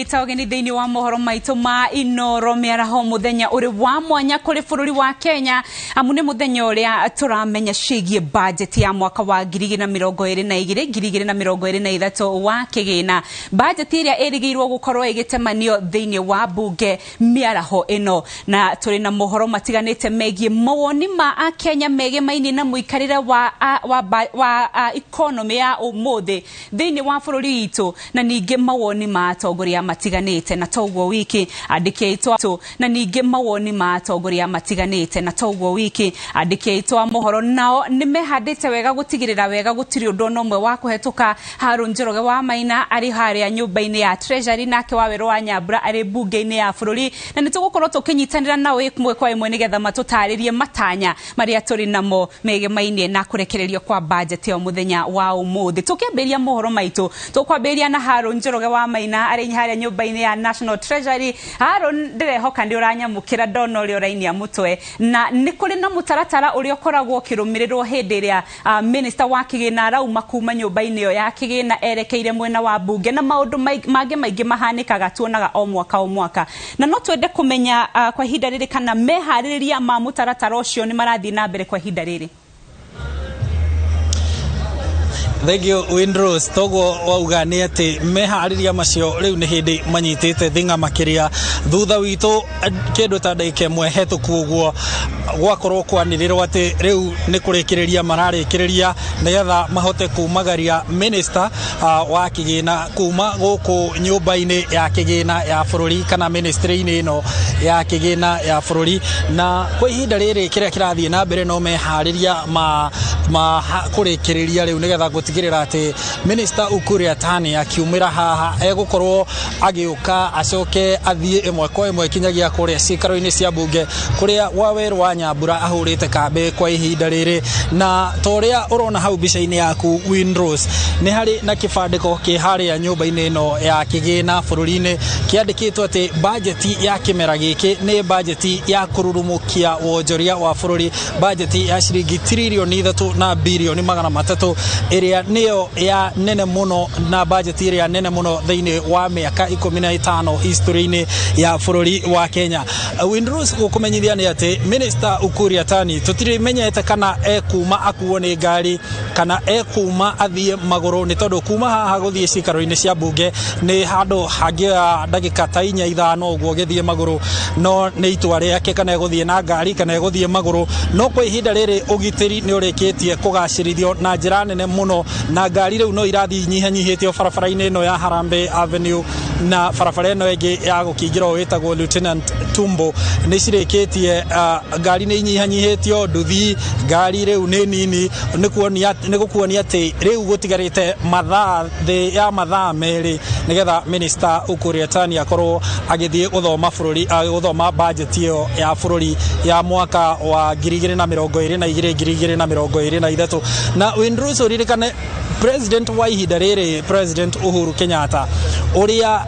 Gitogeni thini wa mohoro maitu ma Inoro miaraho muthenya uri wa mwanya kuri bururi wa Kenya amune muthenya uria turamenya cigie budget ya mwaka wa 2022-2023 wa kigina budget iria erigirwo gukorwo igitemanio thini wa bunge miaraho ino na turi na mohoro matiganite megie mawoni ma a Kenya megie maini na muikarire wa economy ya umuthi thini wa bururi itu na ninge mawoni ma atongoria matiganite na toguo wiki andikitwo na ninge mawoni ma atongoria matiganite na toguo wiki andikitwo mohoro nao nimehandite wega gutigirira wega gutiri undu nomwe wa kuhetuka Harun Njoroge wa Maina ari haria nyumba-ini ya Treasury nake Waweru wa Nyambura ari bunge-ini ya bururi na nitugukorwo tukinyitanira nawe imwe kwa imwe nigetha matutaririe matanya maria turi namo mege mainie na kurekererio kwa budget ya muthenya wa umuthi tukiambiria mohoro maitu tukwambiria na Harun Njoroge wa Maina ari haria nyumba-ini ya National Treasury. Harun ndirehoka ndi uranyamukira ndona uri urainia mutwe na nikuri na mutaratara uri okoragwo kirumirirwo hindi iria minister wa kigina arauma kuma nyumba-ini ya kigina erekeire mwena wa bunge na maundu maingi mahanikaga tuonaga o mwaka na no twende kumenya kwa ihinda riri kana mehaririria ma mutaratara ucio ni marathi na mbere kwa ihinda riri. Thank you Windrose togo waugani ati mehariria macio riu ni hindi manyitite thinga makiria thutha witu kindu ta ndike mwe hetuku uguo gwakorwo kwanirirwo ati riu ni kurikiriria mararikiriria nigetha mahote kumagaria minister wa kigina kuma guku nyumba-ini ya kigina ya bururi kana ministry-ini ino ya kigina ya bururi na kwa ihinda riri kiria kirathie na mbere no mehariria ma kurikiriria riu nigetha gutigirira ati minister Ukur Yatani akiumira haha egukorwo agiuka acoke athie imwe kwa imwe kinyagia kuria cikaro-ini cia bunge kuria Waweru wa Nyambura ahurite kambe kwa ihinda riri na toria urona hau bica-ini yaku Windrose ni hari na kibandiko ki haria nyumba-ini ino ya kigina bururi-ini kiandikitwo ati budget ya kimera giki ni budget ya kururumukia wonjoria wa bururi budget ya ciringi trilioni 3 na bilioni 300 iria niyo ya nene muno na budget iria nene muno thiini wa miaka 15 history-ini ya bururi wa Kenya. Windrose gukumenyithia ni ati minister Ukur Yatani tutirimenyete kana ekuma akuo ni ngari kana ekuma athie maguru ni tondu kuma haha guthie cikaro-ini cia bunge ni handu hangia ndagika ta 4-5 uguo githie maguru no ni itwa riake kana guthie na ngari kana guthie maguru no kwa ihinda riri ugitiri ni urikitie kugacirithio na njira nene muno na ngari riu no irathi nyihanyihitio barabara-ini ino ya Harambee Avenue na barabara ino ingi ya gukingirwo witagwo Lieutenant Tumbo ni cirikitie ngari ni nyihanyihitio nduthi ngari riu ni nini ni gukuonia ati riu gutigarite mathaa meri nigetha minister Ukur Yatani akorwo agithie guthoma bururi guthoma budget iyo ya bururi ya mwaka wa 2022-2023 na Windrose uririkane president wa ihinda riri President Uhuru Kenyatta uria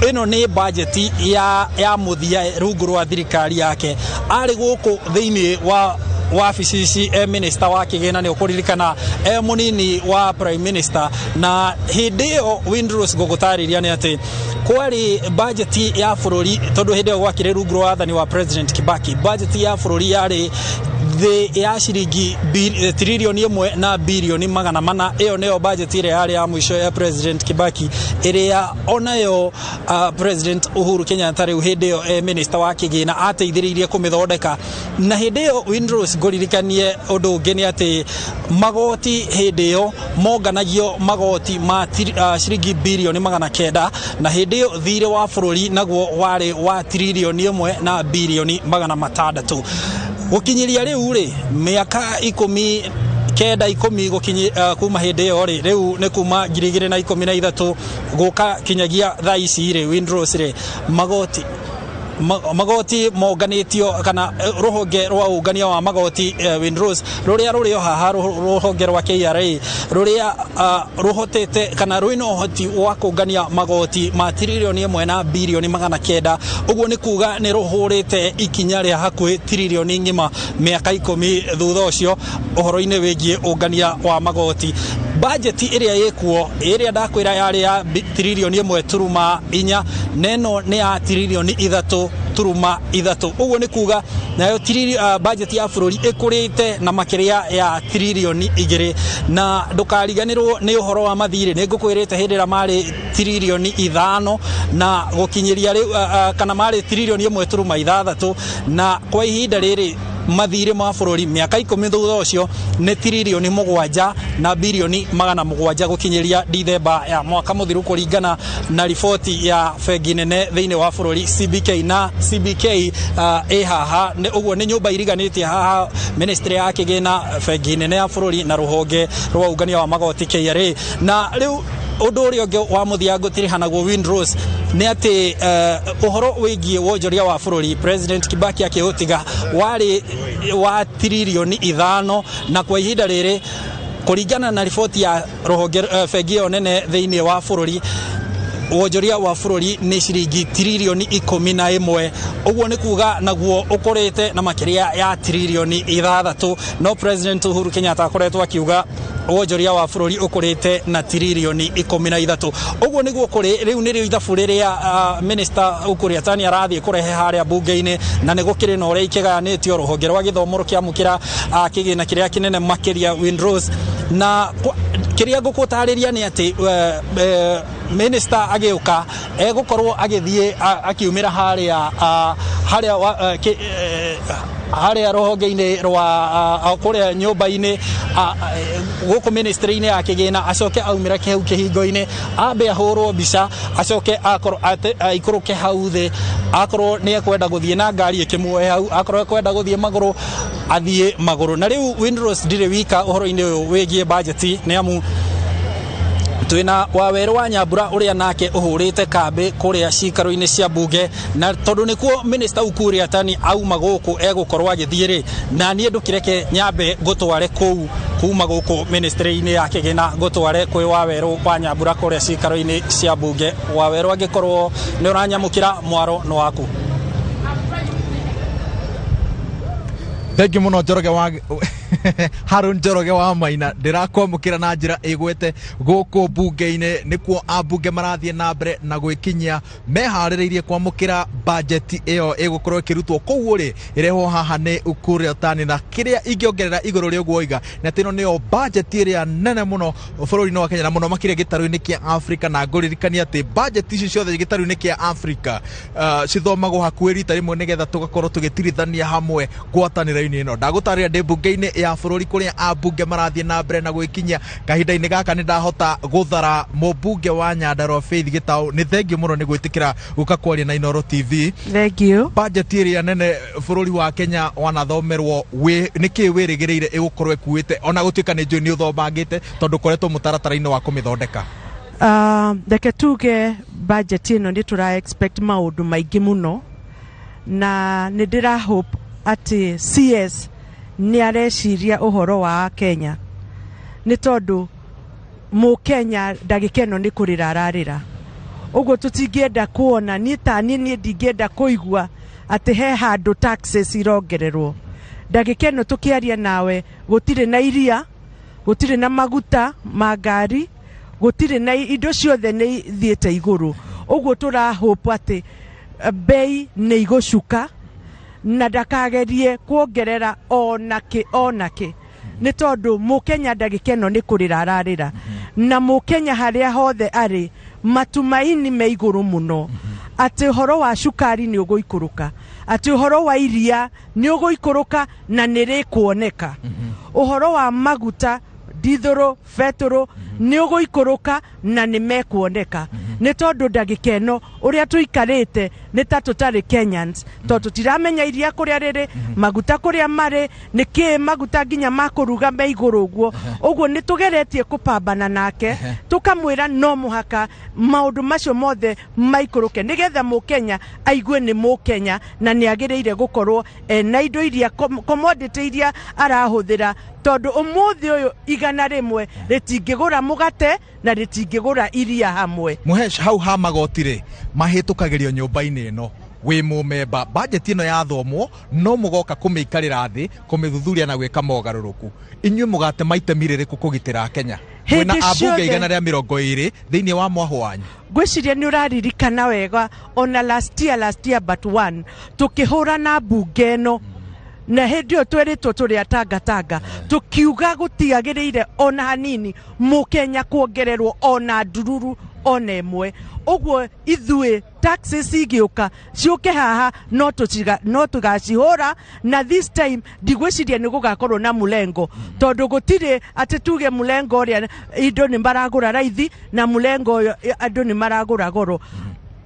ino ni budget ya muthia rungu rwa thirikari yake ari guku thiini wa wabici minister wa kigina ni ukuririkana munini wa prime minister na hindi iyo Windrose gugutariria ni ati kwari budget ya bururi tondu hindi iyo gwakire rungu rwa wathani wa President Kibaki budget ya bururi yari ya ciringi trilioni 1 na bilioni 400 iyo niyo budget iria yari ya mwisho ya President Kibaki iria onayo President Uhuru Kenyatta riu hindi iyo minister wa kigina ateithiririe kumithondeka na hindi iyo Windrose nguririkanie undu ungi ni ati magoti hindi iyo monganagio magoti ma ciringi bilioni 900 na hindi iyo thire wa bururi naguo wari wa trilioni 1 na bilioni 600 gukinyiria riu ri miaka 10 gukinyi kuma hindi iyo ri riu ni kuma 2013 guka kinyagia thaa ici ri Windrose ri magoti moganitio kana ruhonge rwa ungania wa magoti Windrose ruria rurio haha ruhonge rwa KRA ruria ruhotete kana ruino hoti wa kungania magoti ma trilioni 1 na bilioni 900 uguo ni kuga ni ruhurite ikinya ria hakuhi trilioni ngima miaka 10 thutha ucio uhoro-ini wigie ungania wa magoti budget iria yekuo iria ndakwira yari ya trilioni 1.4 neno ni ya trilioni 3.3 uguo ni kuga nayo budget ya bururi ikurite na makiria ya trilioni 2 na ndukariganirwo ni uhoro wa mathire ni ngukwirite hindira mari trilioni 5 na gukinyiria kana mari trilioni 1.6 na kwa ihinda riri mathire ma bururi miaka 10 thutha ucio ni trilioni 7 na bilioni 700 gukinyiria Dithemba ya mwaka muthiru kuringana na riboti ya bengi nene thiini wa bururi CBK na CBK haha ni uguo ni nyumba iriganitie haha ministry ya kigina bengi nene ya bururi na ruhonge rwa ungania wa magoti KRA na riu undu uria ungi wa muthiango tirihanaguo Windrose ni ati uhoro wigie wonjoria wa bururi President Kibaki akihutiga wari wa trilioni 5 na kwa ihinda riri kuringana na riboti ya ruhonge bengi yo nene thiini wa bururi wonjoria wa bururi ni ciringi trilioni 11 uguo ni kuga naguo ukorete na makiria ya trilioni 6 no President Uhuru Kenyatta akoretwo akiuga wonjoria wa bururi ukurite na trilioni 13 uguo niguo kuri riu ni ithabu riria minister Ukur Yatani arathie kurehe haria bunge-ini na nigukire na uria ikiganitio ruhonge rwa githomo rukiamukira kigina kiria kinene makiria Windrose na kiria ngukutariria ni ati minister agiuka egukorwo agithie akiumira haria ruhonge-ini rwa kuria nyumba-ini guku ministry-ini ya kigina acoke aumira kihau kihingo-ini ambe ahurwo mbica acoke aikuruke hau thi akorwo ni ekwenda guthie na ngari ikimwe hau akorwo ekwenda guthie maguru athie maguru na riu Windrose ndire wika uhoro-ini uyu wigie budget ni amu twina Waweru wa Nyambura uria nake uhurite kambi kuria cikaro-ini cia bunge na tondu nikuo minister Ukur Yatani auma guku egukorwo agithie na nie ndukireke nyambe gutware kuma guku ministry-ini ya kigina gutware kwi Waweru wa Nyambura kuria cikaro-ini cia bunge Waweru agikorwo ni uranyamukira mwaro no waku Thank muno Njoroge wa Harun Njoroge wa Maina ndirakwamukira na njira igwete guku bunge-ini nikuo ambunge marathie na mbere na gwikinyia mehaririirie kwamukira budget iyo igukorwo ikirutwo kou ri ireho haha ni Ukur Yatani na kiria ingiongerera iguru ri uguo iga na tino niyo budget iria nene muno bururi-ini wa Kenya na muno makiria gitaru-ini kia Africa na nguririkania ati budget ici ciothe gitaru-ini kia Africa cithomagwo hakuhi rita rimwe nigetha tugakorwo tugitirithania hamwe ngwataniro-ini ino ndagutaria ndi bunge-ini ya bururi kuria ambunge marathie na mbere na gwikinyia kahinda-ini gaka ni ndahota guthara mubunge wa Nyandarua Faith Gitau ni thengi muno ni gwitikira guka kwaria na Inooro TV. Thank you. Budget iria nene bururi wa Kenya wanathomerwo niki wirigireire igukorwo ekuite ona gutuika ni njui ni uthomangite tondu koretwo mutaratara-ini wa kumithondeka. Ndeke tuge budget ino ndi tura expect maundu maingi muno na ni ndira hope ati CS ni areciria uhoro wa Kenya ni tondu mu Kenya ndagikeno ni kurira ararira uguo tutingienda kuona ni ndingienda kuigua ati he handu taxes irongererwo ndagikeno tukiaria nawe gutire na iria gutire na maguta magari gutire na indo ciothe ni thiete iguru uguo tura hope ati bei ni igucuka na ndakagerie kuongerera onake ni tondu mukenya ndagikeno ni kurira ararira na mukenya haria hothe ari matumaini me iguru muno ati uhoro wa cukari ni uguikuruka ati uhoro wa iria ni uguikuruka na nirikuoneka uhoro wa maguta dithoro fetoro ni uguikuruka na nimekuoneka ni tondu ndagikeno uria tuikarite ni ta tutari Kenyans tondu tiramenya iria kuria riri maguta kuria mari niki maguta nginya makuruga me iguru uguo ni tugeretie kupambana nake tukamwira no muhaka maundu macio mothe maikuruke nigetha mukenya aigue ni mukenya na ni agiriire gukorwo na indo iria commodity iria arahuthira tondu umuthi uyu igana rimwe ritingigura mugate na ritingigura iria hamwe Muhesh hau ha magotire mahitukagirio nyumba-ini ino wi mumemba budget ino yathomwo no mugoka kumiikarira thi kumithuthuria na gwika mogaruruku inyuĩ mugate maite miririku kugitira Kenya mwena abunge igana rĩa 20 thiini wa mwaho wanyu gwiciria ni uraririkana wega ona last year but one tukihura na bunge no na hindi yo tweritwo turi atanga tukiuga gutiagirire ona hanini mukenya kuongererwo ona ndururu ona emwe ogwo ithuĩ taxes igiuka ciuke haha no tugacihora na this time ndigwiciria ni gugakorwo na mulengo tondu gutire ati tuge mulengo ria indo ni maragura raithi na mulengo uyo andu ni maragura goro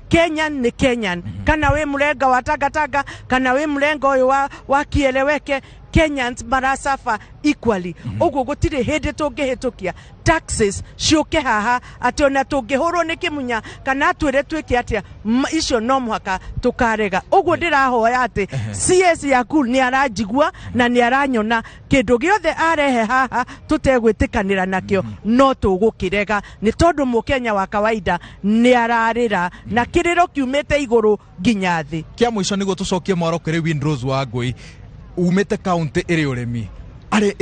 Kenyan ni Kenyan kana we mulenga wa tagataga kana we mulenga uyu wa kieleweke Kenyans marasafa equally ogwo gutire hindi tungihitukia taxes ciuke haha ati ona tungihorwo ni kimunya kana twire twike atia icio no muhaka tukarega ogwo ndirahoya ati CS yaku ni aranjigua na ni aranyona kindu giothe arehe haha tutegwitikanira nakio no tugukirega ni tondu mukenya wa kawaida ni ararira na kiriro kiumite iguru nginya thi kia mwisho niguo tucokie mwaro kuri Windrose wa Ngui umete county iri urimi ari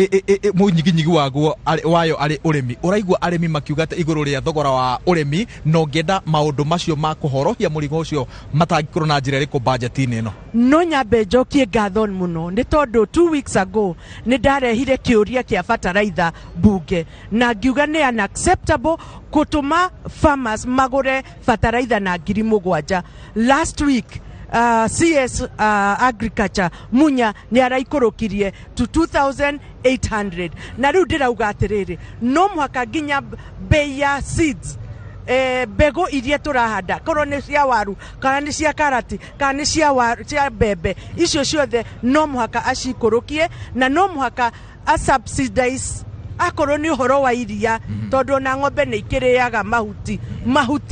munyiginyigi waguo wayo ari urimi uraigua arimi makiugate iguru ria thogora wa urimi no ngenda maundu macio ma kuhorohia murigo ucio matagikorwo na njira iriku budget-ini ino no nyambe njokie ngatho muno ni tondu 2 weeks ago ni ndarehire kiuria kia fertilizer bunge na ngiuga ni unacceptable kutuma farmers magure fertilizer na 7,000 last week CS agriculture munya ni araikurukirie to 2,800 na riu ndirauga atiriri no muhaka nginya bei ya seeds bego iria turahanda korwo ni cia waru kana ni cia karati kana ni cia bebe icio ciothe no muhaka acikurukie na no muhaka subsidize akorwo ni horo wa iria tondu na ng'ombe ni ikiriaga mahuti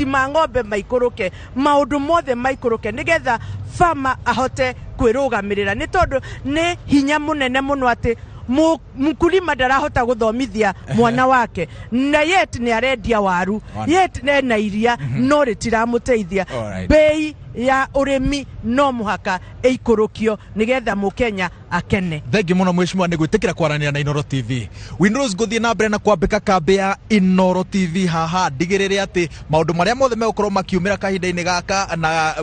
ma ng'ombe maikuruke maundu mothe maikuruke nigetha farmer ahote kwirugamirira ni tondu ni hinya munene muno ati mkulima ndarahota guthomithia mwana wake na yet ni arendia waru yet na iria no ritiramuteithia bei ya urimi no muhaka eikurukio nigetha mukenya akene thengi muno mwishimwa ni gwitikira kwaranira na Inoro TV Windrose guthie na mbere na kwambika kambe ya Inoro TV haha ndigirire ati maundu maria mothe megukorwo makiumira kahinda-ini gaka na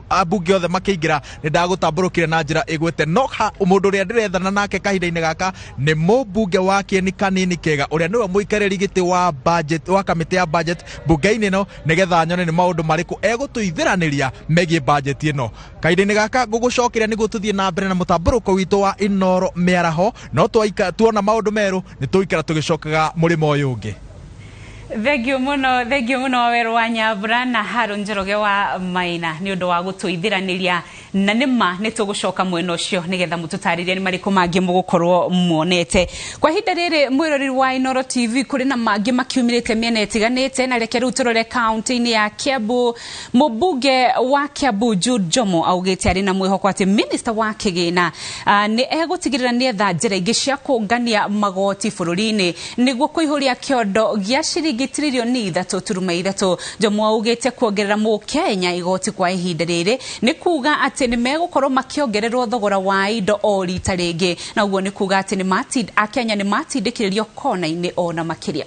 abunge othe makiingira ni ndagutamburukire na njira igwete no ha mundu ria ndirethana nake kahinda-ini gaka ni mubunge wa Kieni Kanini Kega uria niwe muikariri giti wa budget wa kamiti ya budget bunge-ini no nigetha nyone ni maundu mariku egutuithira megie budget ino kahinda-ini gaka gugucokira niguo tuthie na mbere na mutamburuko witu wa Inoro miaraho no tuona maundu meru ni tuikara tugicokaga murimo uyu ungi Thengio muno Waweru wa Nyambura na Harun Njoroge wa Maina ni undu wa gutuithiraniria na nima ni tugucoka mwena ucio nigetha mututaririe ni mariku mangi mugukorwo muonete kwa hinda riri mwiroreri wa Inoro TV kuri na mangi makiumirite miena itiganite na reke riu turore county-ini ya Kiambu mubunge wa Kiambu Jude Njomo augite ari na mwihoko ati minister wa kigina ni egutigirira ni etha njira ingi cia kungania magoti bururi-ini niguo kuihuria kiondo gia ciringi trilioni 3.3 Njomo augite kuongerera mukenya igoti kwa ihinda riri ni kuga ati ni megukorwo makiongererwo thogora wa indo o rita ringi na uguo ni kuga ati ni akenya ni matindikiririo kona-ini ona makiria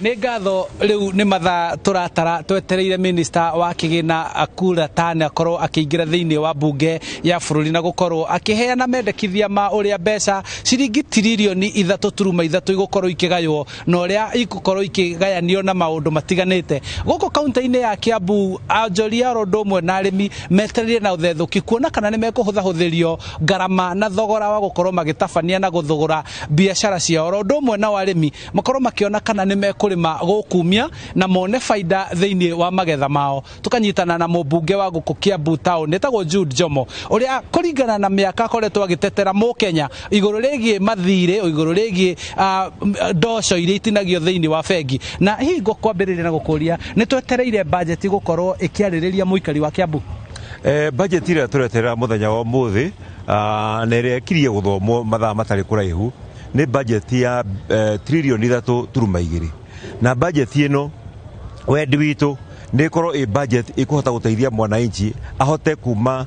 Nĩ ngatho rĩu nĩ mathaa tũratara twetereire minister wa kigina akura tane akorwo akĩingĩra thĩinĩ wa bunge ya bũrũri na gũkorwo akĩheana mendekithia ma ũrĩa mbeca ciringi trilioni 3.3 igũkorwo ikĩgaywo na ũrĩa igũkorwo ikĩgayanio na maũndũ matiganĩte gũkũ kaunti-inĩ ya Kiambu ajoria ũndũ ũmwe na arĩmi metereire na ũthethũki kuona kana nĩ mekũhũthahũthĩrio ngarama na thogora wa gũkorwo magĩtabania na gũthogora biacara ciao ũndũ ũmwe na arĩmi makorwo makĩona kana nĩ mekũrĩma gũkumia na mone faida thĩinĩ wa magetha mao tukanyitana na mũmbunge wa gũkũ Kiambu town etagwo Jude Njomo ũrĩa kũringana na mĩaka akoretwo agĩtetera mũkenya igũrũ rĩgiĩ mathirĩ igũrũ rĩgiĩ ndoco iria itinagio thĩinĩ wa bengi na hihi kwambĩrĩria na gũkũria nĩ twetereire budget gũkorwo ĩkĩarĩrĩria mũikari wa Kiambu budget ĩrĩa tũreterera mũthenya wa ũmũthĩ na ĩrĩa ĩkirie gũthomwo mathaa matarĩ kũraihu nĩ budget ya trilioni 3.2 na budget ĩno wendi witũ nä korwo ä budget ä kå hota gå teithia mwananchi ahote kuma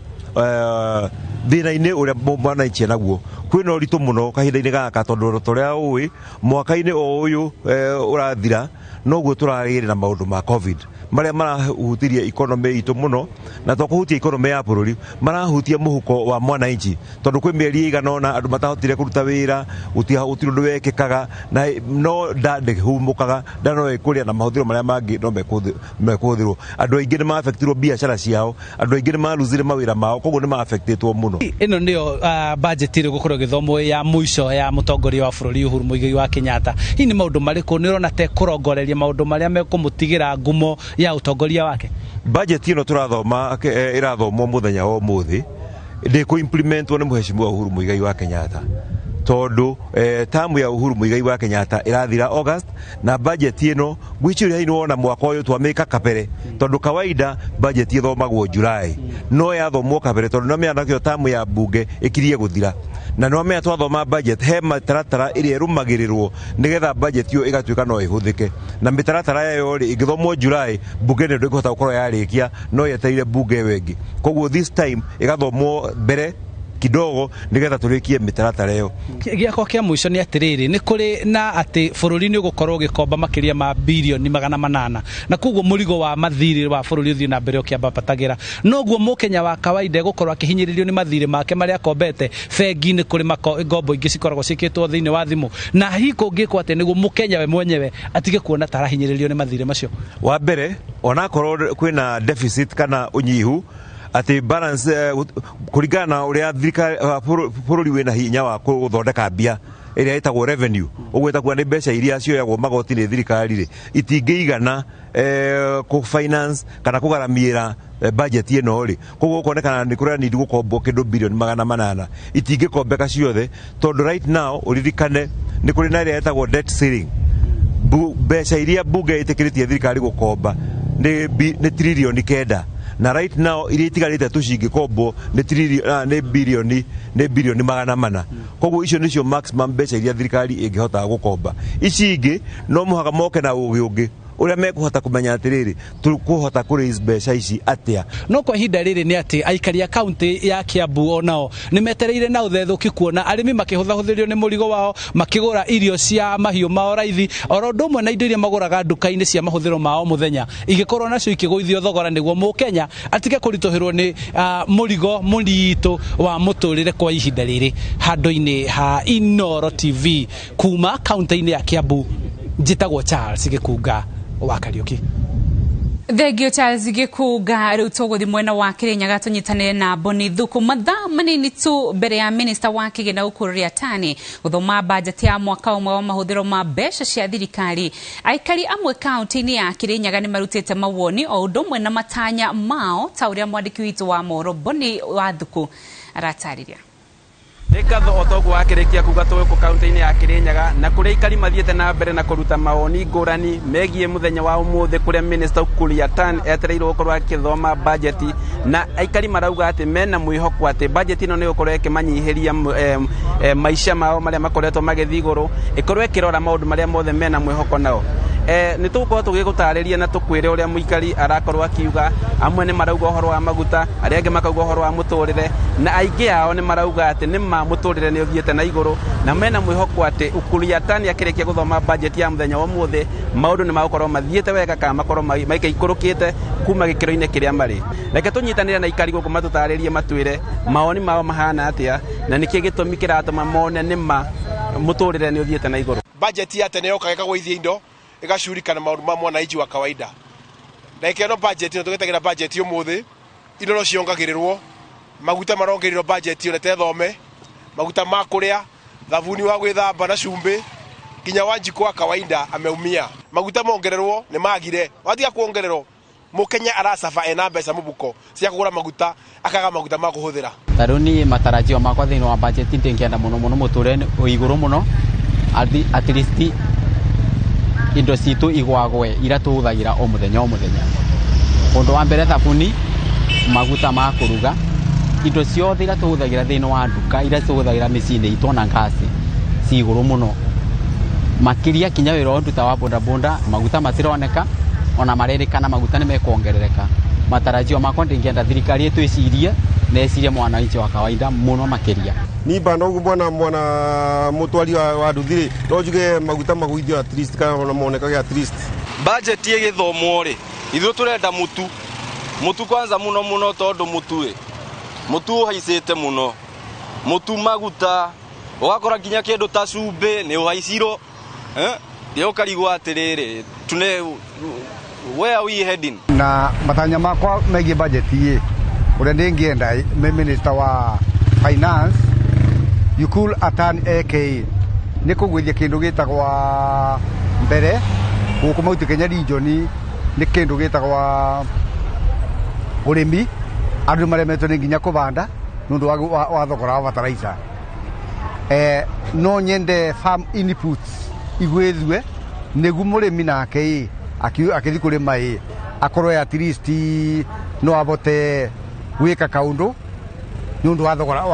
thina-inä å rä a mwananchi enaguo. Kwä na å ritå må no kahinda-inä gaka tondå tå rä a å ä mwaka-inä o å yå å rathira noguo tå ragä rä na maå ndå ma covid marä a marahutirie ikonomi itå må no, na to kå hutia ikonomi ya bå rå ri marahutia må huko wa mwananchi tondå kwä mä eri ĩigana ũna andũ matahotire kå ruta wä ra, gũtirĩ ũndũ wekä kaga na no nda ndĩhumå kaga, nda no ĩkå rä a na mahå thä ro marä a mangä no mekå hå thä rwo. Andũ aingĩ nĩ maabektirwo biacara ciao, andũ aingĩ nĩ maruzire mawä ra mao, koguo nĩ maabektätwo må no. Ĩno nĩyo budget ĩrĩ gũkorwo gĩthomo ya mũico ya mũtongoria wa bũrũri Uhuru Muigai wa Kenyatta. Hihi nĩ maũndũ marĩkũ nĩ ũrona te kũrongoreria maũndũ marĩa mekũmũtigĩra ngumo ya utongoria wake? Budget ĩno tũrathoma ĩrathomwo mũthenya wa ũmũthĩ ndĩkũ implementwo nĩ Mheshimiwa Uhuru Muigai wa Kenyatta tondu tamu ya Uhuru Muigai wa Kenyatta irathira August na budget ĩno gwĩciria hihi wona mwaka ũyũ twamĩka kabere tondu kawaida budget ĩthomagwo July no yathomwo kabere tondu no mĩana kĩo tamu ya bunge ĩkirie gũthira na no mĩa twathoma budget he mĩtaratara ĩrĩa ĩrũmagĩrĩrwo nĩgetha budget ĩyo ĩgatuĩka no ĩhũthĩke na mĩtaratara yayo rĩ ĩgĩthomwo July bunge nĩ ndĩkũhota gũkorwo yarĩkia no yetereire bunge ĩyo ĩngĩ, koguo this time ĩgathomwo mbere kidogo nigetha turikie mitaratara yo. Giako kia mwisho ni atiriri ni kuri na ati bururi ni ugukorwo gikomba makiria ma bilioni 800 na koguo murigo wa mathiri wa bururi uthio na mbere ukiambatagira noguo mukenya wa kawaida gukorwo akihinyiririo ni mathiri make maria akombete fegi ni kuri ngombo ingi cikoragwo cikitwo thiini wa thimu na hiko ngikwo ati niguo mukenya we mwenyewe atige kuona tarahinyiririo ni mathiri macio. Wa mbere ona korwo kwina deficit kana unyihu ati balance kuringana na uria thirikari bururi wina hinya wa guthondeka mbia iria itagwo revenue ugwetagwo ni mbeca iria cioyagwo magoti ni thirikari ri itingĩigana ku finance kana kugaramira budget ĩno ri koguo ukonekana ni kuria need gukombo kindu bilioni 800 itingĩkombeka ciothe tondu right now uririkane ni kuri na iria itagwo debt ceiling mbeca iria bunge itikiritie thirikari gukomba ni trilioni 9 na right now iria itigarite tucingi kombo ni bilioni 400 koguo icio nicio maximum mbeca iria thirikari ingihota gukomba. Ici ingi no muhaka moke na ugi ungi uria mekuhota kumenya atiriri tukuhota ku raise mbeca ici atia. No kwa ihinda riri ni ati aikari a kaunti ya Kiambu onao ni metereire na uthethuki kuona arimi makihuthirio ni murigo wao makigura irio cia mahiu mao raithi oro ndumwe na indo iria maguraga nduka-ini cia mahuthiro mao muthenya igikorwo nacio ikiguithio thogora niguo mukenya atige kuritohirwo ni murigo muritu wa muturire kwa ihinda riri. Handu-ini ha Inooro TV kuma kaunti-ini ya Kiambu njitagwo Charles Gikunga wa Kariuki. Thegio Charles Gikunga riu tuguthi mwena wa Kirinyaga tunyitanire na Boni Thuku mathaa manini tu mbere ya minister wa Kigina Ukur Yatani guthoma budget ya mwaka umwe wa mahuthiro ma mbeca cia thirikari. Aikari amwe kaunti-ini ya Kirinyaga ni marutite mawoni o ndumwe na matanya mao ta uria mwandiki witu wa Moro Boni wa Thuku aratariria. Ikatho otogu wakirikia kuga tweko kaunti-ini ya Kirinyaga na kuria ikari mathiete na mbere na kuruta maoni ngurani megie muthenya wa umuthi kuria minister Ukur Yatani etereirwo gukorwo akithoma budget na aikari marauga ati mena mwihoko ati budget ino ni gukorwo ikimanyihiria maisha mao maria makoretwo magithiguru ikorwo ikirora maundu maria mothe mena mwihoko nao. Ni tugukorwo tugigutariria na tukwire uria muikari arakorwo akiuga amwe ni marauga uhoro wa maguta aria angi makauga uhoro wa muturire na aingi ao ni marauga ati ni muturire ni uthiete na iguru na mena mwihoko ati Ukur Yatani akirikia guthoma budget ya muthenya wa umuthi maundu ni magukorwo mathiete wega kana makorwo maikiikurukite kuma gikiro-ini kiria mari. Reke tunyitanire na ikari guku matutaririe matwire maoni mao mahana atia na niki gitumi kiratuma mone ni muturire ni uthiete na iguru. Budget ya tene yoka gikagwithia indo igacurikana maundu ma mwananchi wa kawaida. Reke no budget ino tugetagira budget umuthi indo no ciongagirirwo maguta marongerirwo budget ino tethome maguta ma kuria thabuni wa gwithamba na cumbi kinya Wanjiku wa kawaida ameumia. Maguta mongererwo ni magire watiga kuongererwo mukenya arasafa ena mbeca mubuko cia kugura maguta akaga maguta ma kuhuthira. Taruni matarajio makwa thini wa budget ndingienda muno muture iguru muno at least indo citu igwagwe ira tuhuthagira o muthenya undu wa mbere thabuni maguta ma kuruga indo ciothe ira tuhuthagira thini wa nduka ira tuhuthagira micini itu na ngasi ci iguru muno makiria kinya wira nduta wa boda maguta matironeka ona marerikana maguta nĩ mekwongerereka matarajio makwa ndingĩenda thirikari yetu ĩcirie na ĩcirie mwananchi wa kawaida mũno makĩria ni bana ugu mwana mutwari wa nduthiri no njuge maguta maguithio at least kana monekage at least budget ye githomo ri ithu turenda mutu kwanza muno tondu mutu haicite muno mutu maguta ugakora kinya kindu ta cumbi ni uhaiciro ye ukarigwa atiriri tune where are we heading na matanya makwa megie budget ye uria ndingienda minister wa finance Yukul Atan AK ni kugwithia kindu gitagwa mbere guku mauti Kenya region ni kindu gitagwa urimi andu maremetwo ni nginya kubanda nundu wa thogora wa fertilizer no nyende farm inputs igwethwe negu murimi nake akithi kurima akorwe at least no abote gwika kaundu nundu wa thogora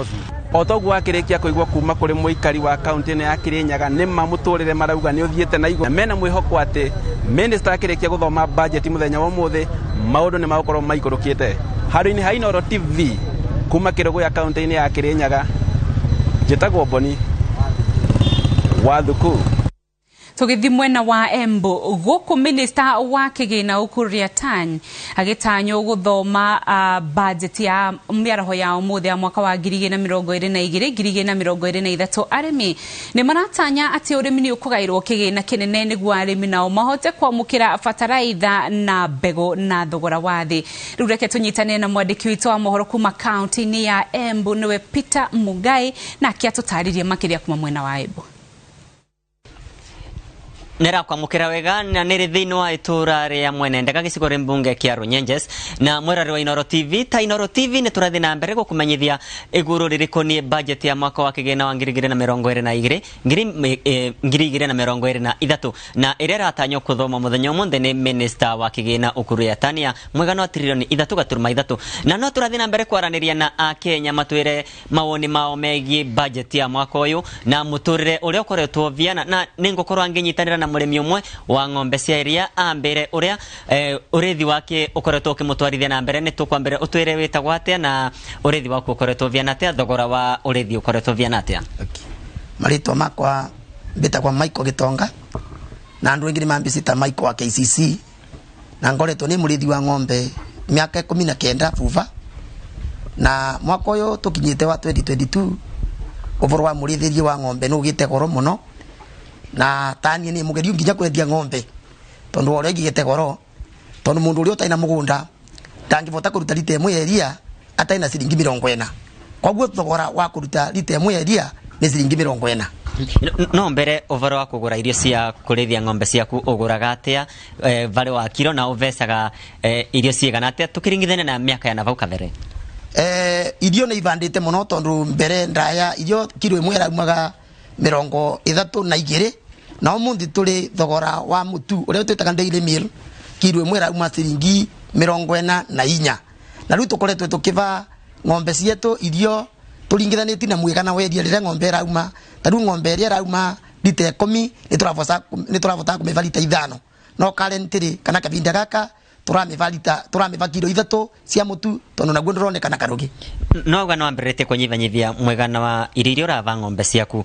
ucio otogu akirikia kuigwa kuma kuri muikari wa county ya Kirinyaga nima muturire marauga ni uthiete na igwa mena mwihoko ati minister akirikia guthoma budget muthenya wa muthi maundu ni magukorwo maikurukite haru-ini ha Inooro TV kuma Kirugu ya county ya Kirinyaga njitagwo Boni wa Thuku. Tugithi mwena wa Embu guku minister wa kigina Ukur Yatani agitanyo guthoma budget ya miaraho ya umuthi ya mwaka wa 2022-2023 arimi ni maratanya ati urimi ni ukugairwo kigina kinene niguo arimi nao mahote kwamukira fataraitha na mbegu na thogora wa thi. Riu reke tunyitane na mwandiki witu wa mohoro kuma county ni ya Embu niwe Peter Mugai na akiatutaririe makiria kuma mwena wa Embu. Nera kwa mukira wega na nere thino wa itura ria mwene ndaga gicigore mbunge kia Runyenjes na mwerari wa Inooro TV ta Inooro TV ni turathi na mbere gukumenyithia iguru ririkoni budget ya mwaka wa kigina wa 2022 2023 na irera atanyo kuthoma muthenya umuthi ni minister wa kigina Ukur Yatani mwegano wa trilioni 3.3 na no turathi na mbere kwaraniria na Akenya matwire mawoni mao megie budget ya mwaka uyu na muturire uria ukoretwo viana na ningukorwa nginyitanira na murimi umwe wa ng'ombe cia iria ambere uria urithi wake ukoretwo ukimutwarithia na mbere ni tukwambere utwire witagwo atia na urithi wake ukoretwo viana atia thogora wa urithi ukoretwo viana atia marito makwa mbitagwa Michael Gitonga na andu engine mambicita Michael wa KCC na ngoretwo ni murithi wa ng'ombe miaka 19 fuva na mwaka uyu tukinyite wa 2022 uvoro wa murithirie wa ng'ombe no gite goro muno na tani ni mugeriu nginya kwendia ng'ombe tondu ore gigete goro tondu mundu uri utaina mugunda ndangivota kuruta lita imwe eria ataina ciringi 40 kwaguo thogora wa kuruta lita imwe eria ni ciringi 40 no mbere uvoro wa kugura irio cia kurithia ng'ombe ciaku uguraga atia vale wa kilo na uvesaga irio ciigana atia tukiringithania na miaka ya navau kabere irio ni ivandite muno tondu mbere ndaya irio kilo imwe raumaga 32 na umuthi tuli thogora wa mutu uria twitaga daily meal kilo imwe rauma ciringi 44 na riu tukoretwe tukiva ng'ombe cietu irio turingithaniti na mwigana weria rire ng'ombe rauma tariu ng'ombe iria rauma lita 10 ni turavota kumiva lita 5 no currently kana kavinda gaka turamiva kilo 3 cia mutu tondu naguo ndironekana karugi no gano ambirite kunyivanyithia mwegana wa irio rava ng'ombe ciaku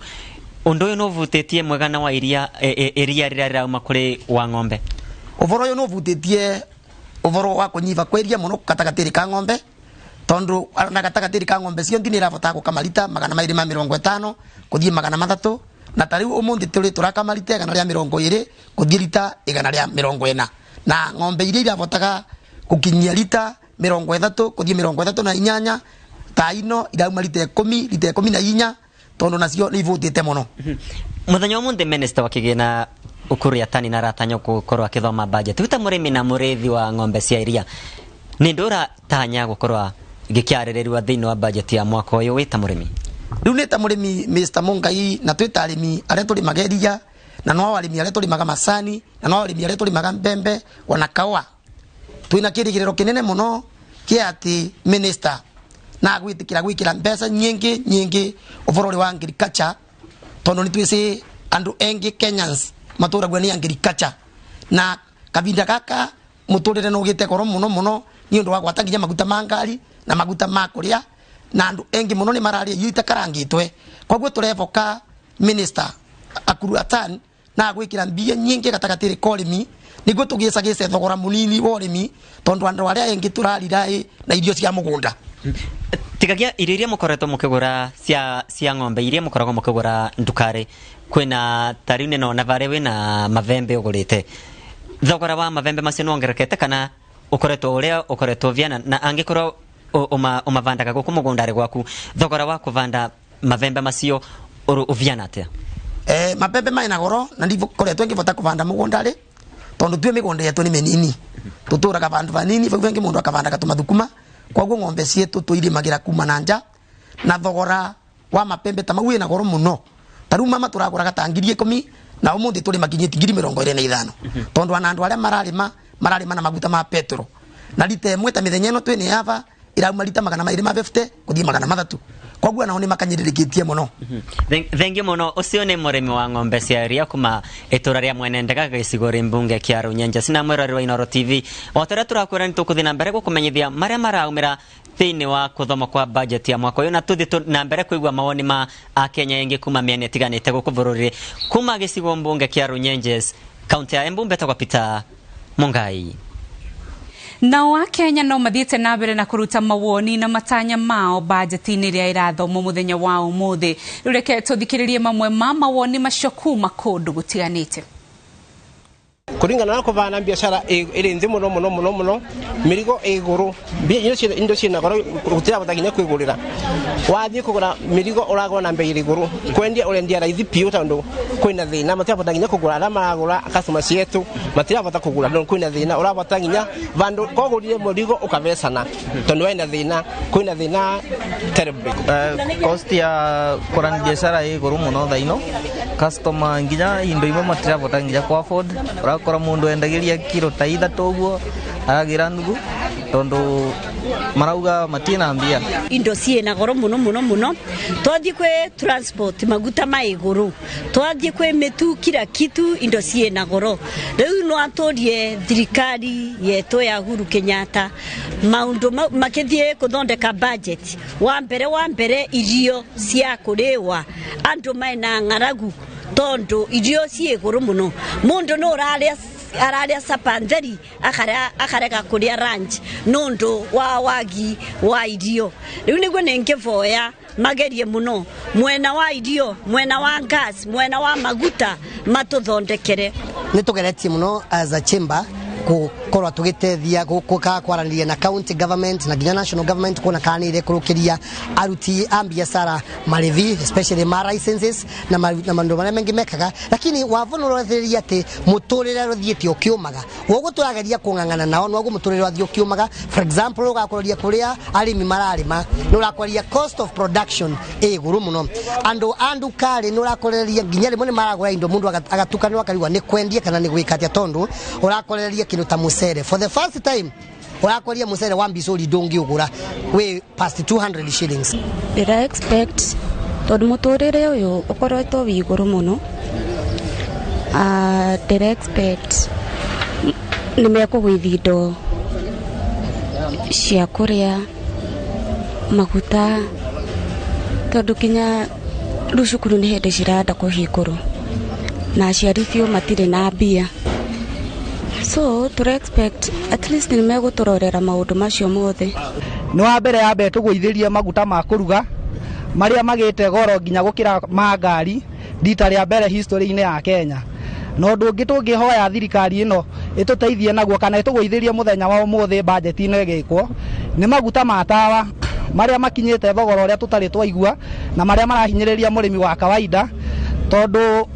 undu uyu no vutitie mwegana wa iria rira rauma kuri wa ng'ombe uvoro uyu no vutitie uvoro wa kunyiva kweria muno katagatiri ka ng'ombe tondu na katagatiri ka ng'ombe cio ndini ravota gukamalita 250 kuthie 300 na tariu umuthi turi turakamalita 120 kuthie lita 140 na ng'ombe iria iravotaga gukinyia lita 30 kuthie 38 ta ino irauma lita 10 lita 14 tondu nacio ni ivutite muno muthenya umuthi minister wa kigina Ukur Yatani na ratanyo gukorwo akithoma budget uta murimi na murithi wa ng'ombe cia iria ni ndura tanya gukorwa gikiaririwa thiini wa budget ya mwaka uyu wita murimi riu ni ta murimi Mr Mungai na twita arimi aria turi mageria na no arimi aria turi maga macani na no arimi aria turi maga mbembe wana kawa twina kirigiriro kinene muno kia ati minister na gwitikira gwikira mbeca nyingi uvoro wa agriculture tondu ni twisi andu engi Kenyans matura gwani agriculture na kavinda gaka muturire no gite koro muno ni undu wa gwatanginya maguta mangari na maguta makuria na andu engi muno ni mararia yita karangitwe koguo turevoka minister Akuru Atan na gwikira mbia nyingi gatagatiri kolimi niguo tugicagice thogora munini wa urimi tondu andu aria engi turarira na irio cia mugunda. Tigagia iria mukoretwo mukigura cia ng'ombe iria mukoragwo mukigura ndukari kwina tarine no na vare wina mavembe ugurite thogora wa mavembe macio nongerekete kana ukoretwo viana na angikorwo umavandaga guku mugundari gwaku thogora wa kuvanda mavembe macio uviana atia? Mabembe maina goro na ndivyo koretwo ngivota kuvanda mugundari tondu tue migunda yetu ni menini tuturaga vandu vanini vengi mundu akavanda katumathukuma kwaguo ng'ombe cietu tuirimagira kuma na nja na thogora wa mapembe tamagu ina goro muno taru mama turagura ta 10,000 na umuthi turi makinyiti 25,000 tondu anandu aria mararima na maguta ma petro na lite mwe ta mithenya no twene yava irauma lita 250 kuthii 300 kwaguo nao ni makanyiririkitie muno. Thengi muno ucio ni murimi wa ng'ombe cia iria kuma itura ria Mwenendega gicigo ri mbunge kia Runyenje sina mwirori wa Inooro TV otara turakwira ni tukuthina mbere gukumenyithia maria maraumira thiini wa kuthoma kwa budget ya mwaka uyu na tuthi na mbere kuigwa mawoni ma Akenya yengi kuma miene tiganite guku bururi kuma gicigo mbunge kia Runyenje kaunti ya Embu Betagwa Peter Mungai. Nao Akenya no mathiete na mbere na kuruta mawoni na matanya mao budget-ini ria irathomwo muthenya wa umuthi. Reke tuthikiririe mamwe ma mawoni macio kuma kundu gutiganite. Kuringana na kuvana biashara iri nthi muno mirigo iguru indo ciina goro gutira bataginya kwigurira wathie kugura mirigo uragura na mbei iguru kwendia urendia raithi piu tondu kwina thina matira bataginya kugura ala maragura customer cietu matira bata kugura tondu kwina thina urabataginya vandu kogurire murigo ukavesana tondu wina thina kwina thina terrible. Cost ya kurani biashara iguru muno thaino customer nginya indo imwe matira bataginya ku afford kora mundu endagiria kilo ta 3 uguo agira ndugu tondu marauga matina mbia indo ciina goro muno twathie kwe transport maguta ma iguru twathie kwe metu kila kitu indo ciina goro riu no atorie thirikari yetu ya Uhuru Kenyatta maundu makithie kuthondeka budget wa mbere irio cia kuriwa andu maina ng'aragu tondu irio cie iguru muno mundu no araria sapantheri akarega kuria ranch nundu wa wagi wa irio riu niguo ningivoya magerie muno mwena wa irio mwena wa gas mwena wa maguta matuthondekere nitugeretie muno as a chamber kukorwa tugitethia kwaranĩria na county government na ginya national government kuna kanire kurukiria aruti a biashara marivi especially ma licenses na mandu maria mengi mekaga lakini wavunorotheria ati muturire ruthiete ukiumaga wogo turageria kung'ang'ana nao nwago muturire wathio ukiumaga for example ugakoreria kuria arimi mararima nurakoreria cost of production iguru muno andu kare nurakoreria ginya rimwe maragura indo mundu agatukanwa akariwa ni kwendia kana ni gwikatia tondu urakoreria ta musere for the first time urakoria musere wa mbisori dongi ugura we past 200 shillings. Did I expect tondu muturire uyu ukoretwo wiguru muno did I expect nimekugwithi indo cia kuria maguta tondu kinya rucukuru ni hindi ciranda kuhinguru na aciari biu matire na mbia so to expect at least ni meguturorera maundu macio mothe ni wa mbere ya tugwithirie maguta ma kuruga maria magite goro nginya gukira magari dita ria mbere history-ini ya Kenya no ndungi tungihoya thirikari ino ituteithie naguo kana itugwithirie muthenya wa umuthi budget-ini igikwo ni maguta ma tawa maria makinyite thogora uria tutari twaigua na maria marahinyiriria murimi wa kawaida tondu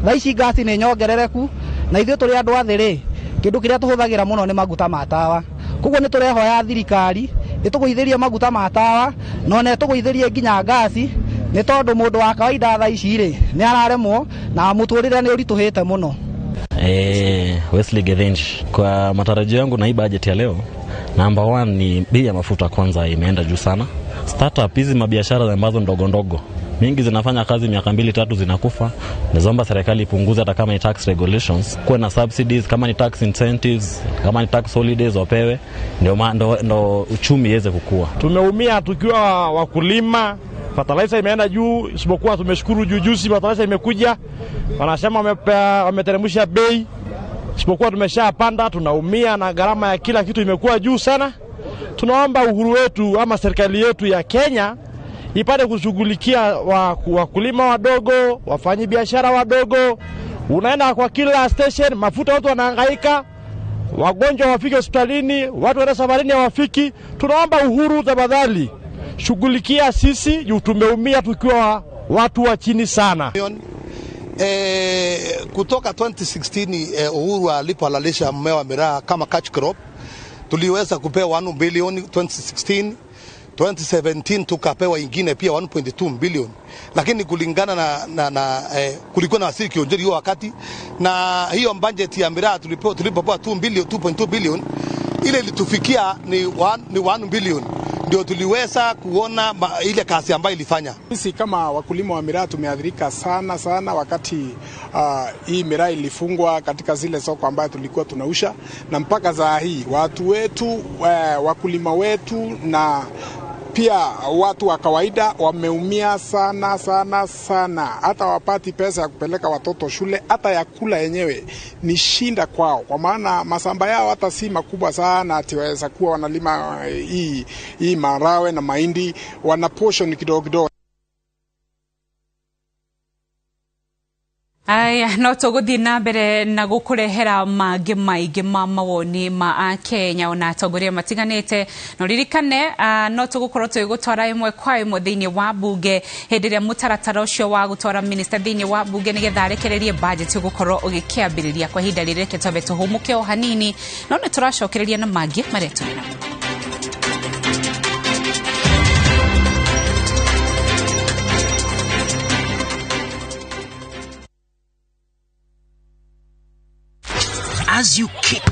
thaici gasi ni nyongerereku na ithuĩ tũrĩ andũ athĩrĩ kindu kiria tuhuthagira muno ni maguta ma tawa koguo ni turehoya thirikari itugwithirie maguta ma tawa no ne tugwithirie nginya gasi ni tondu mundu wa kawaida thaici ri ni araremwo na muturire ni urituhite muno. Wesley Gethinji, kwa matarajio yangu na hii budget ya leo, number 1 ni bei ya mafuta kwanza imeenda juu sana. Startup hizi mabiashara ambazo ndogo mingi zinafanya kazi miaka 2-3 zinakufa. Naomba serikali ipunguze hata kama ni tax regulations, kuwe na subsidies, kama ni tax incentives, kama ni tax holidays wapewe, ndio uchumi iweze kukua. Tumeumia tukiwa wakulima, fertilizer imeenda juu, isipokuwa tumeshukuru juzi fertilizer imekuja, wanasema wameteremsha bei, isipokuwa tumeshapanda, tunaumia na gharama ya kila kitu imekuwa juu sana. Tunaomba uhuru wetu ama serikali yetu ya Kenya ipate kushughulikia wakulima wadogo, wafanyi biashara wadogo. Unaenda kwa kila station, mafuta watu wanahangaika, wagonjwa wafike hospitalini, watu wana safarini hawafiki. Tunaomba uhuru tafadhali, shughulikia sisi, juu tumeumia tukiwa watu wa chini sana. Kutoka 2016 Uhuru alipohalalisha mmea wa miraa kama catch crop, tuliweza kupewa 1 bilioni 2016. 2017 tukapewa ingine pia 1.2 bilioni, lakini kulingana na kulikuwa na wasiri kionjeri hiyo wakati, na hiyo budget ya miraa tulipopewa 2.2 bilioni, ile ilitufikia ni 1 bilioni, ndio tuliweza kuona ile kazi ambayo ilifanya. Sisi kama wakulima wa miraa tumeathirika sana wakati hii miraa ilifungwa katika zile soko ambayo tulikuwa tunausha, na mpaka za hii watu wetu, wakulima wetu na pia watu wa kawaida wameumia sana. Hata wapati pesa ya kupeleka watoto shule, hata ya kula yenyewe ni shinda kwao, kwa maana masamba yao hata si makubwa sana atiweza kuwa wanalima hii marawe na mahindi, wana portion kidogo. Aya, no tuguthi na mbere na gukurehera mangi maigi ma mawoni ma Kenya ona atongoria matiganite. No ririkane no tugukorwo twigutwara imwe kwa imwe thiini wa bunge hindi ria mutaratara ucio wa gutwara minister thiini wa bunge nigetha arekererie budget gukorwo ugikiambiriria kwa hinda rireke tobe tuhumuke o hanini, no ni turacokereria na mangi maretu. As you kick